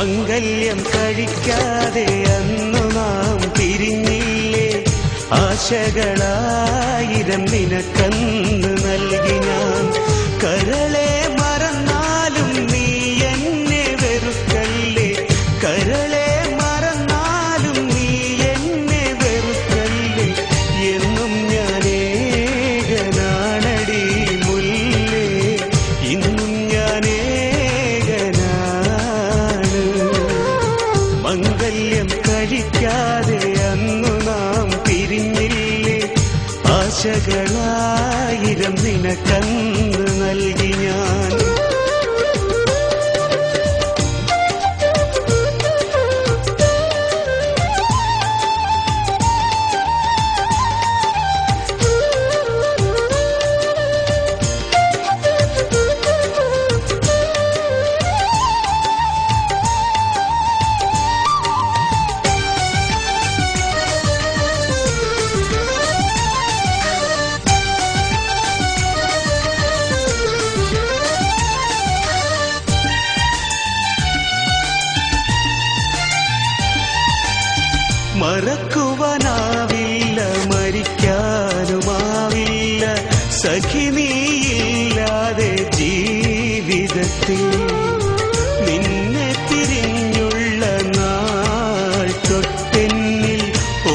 മംഗല്യം കഴിക്കാതെ അന്നു നാം പിരിഞ്ഞില്ലേ, ആശകളായിരം നിനക്കന്ന് നൽകി ഞാൻ. കരളെ മറന്നാലും നീ എന്നെ വെറുക്കല്ലേ, കരളെ മറന്നാലും നീ എന്നെ വെറുക്കല്ലേ. എന്നും ഞാൻ ഏകനാണടി മുല്ലേ, ഇന്നും ഞാൻ ഏകനാണ്. മംഗല്യം കഴിക്കാതെ അന്നു നാം പിരിഞ്ഞില്ലേ, ആശകളായിരം നിനക്കന്ന് നൽകി ഞാൻ. മറക്കുവാനാവില്ല, മരിക്കാനുമാവില്ല സഖി നീയില്ലാതെ ജീവിതത്തിൽ. നിന്നെ പിരിഞ്ഞുള്ള നാൾ തൊട്ടെന്നിൽ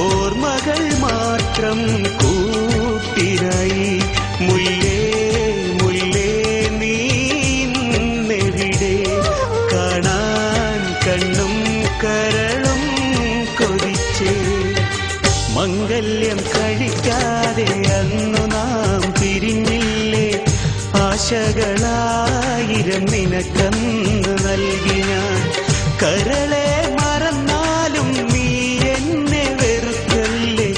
ഓർമ്മകൾ മാത്രം കൂട്ടിനായി. മുല്ലേ മുല്ലേ നീ ഇന്നെവിടെ, കാണാൻ കണ്ണും കരളും കൊതിച്ച്. മംഗല്യം കഴിക്കാതെ അന്നു നാം പിരിഞ്ഞില്ലേ, ആശകളായിരം നിനക്കന്ന് നൽകി ഞാൻ. കരളെ മറന്നാലും നീ എന്നെ വെറുക്കല്ലേ,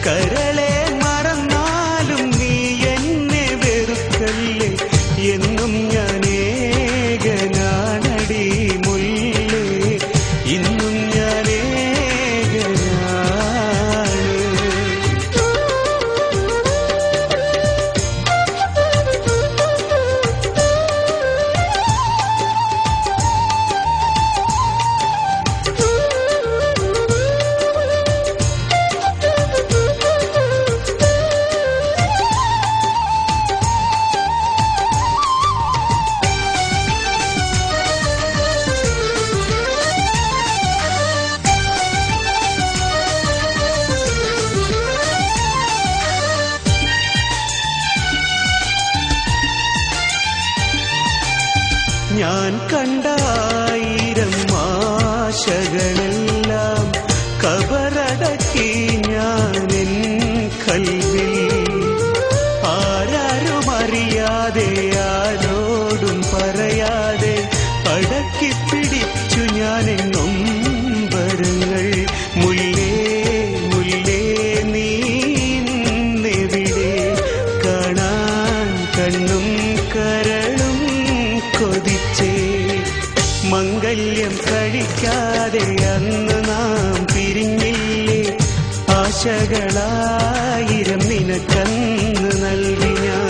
കരളെ മറന്നാലും നീ എന്നെ വെറുക്കല്ലേ. എന്നും ഞാൻ ഏകനാണടി മുല്ലേ, ഇന്നും ഞാൻ ഞാൻ കണ്ട ആയിരം ആശകളെല്ലാം കബറടക്കി ഞാനെൻ കൽവിൽ. ആരാരും അറിയാതെ ആരോടും പറയാതെ അടക്കി പിടിച്ചു ഞാനെൻ നൊമ്പരങ്ങൾ. മുല്ലേ മുല്ലേ നീ ഇന്നെവിടെ, കാണാൻ കണ്ണും കരളും കൊതിച്ചേ. മംഗല്യം കഴിക്കാതെ അന്ന് നാം പിരിഞ്ഞില്ലേ, ആശകളായിരം നിനക്കന്ന് നൽകി ഞാൻ.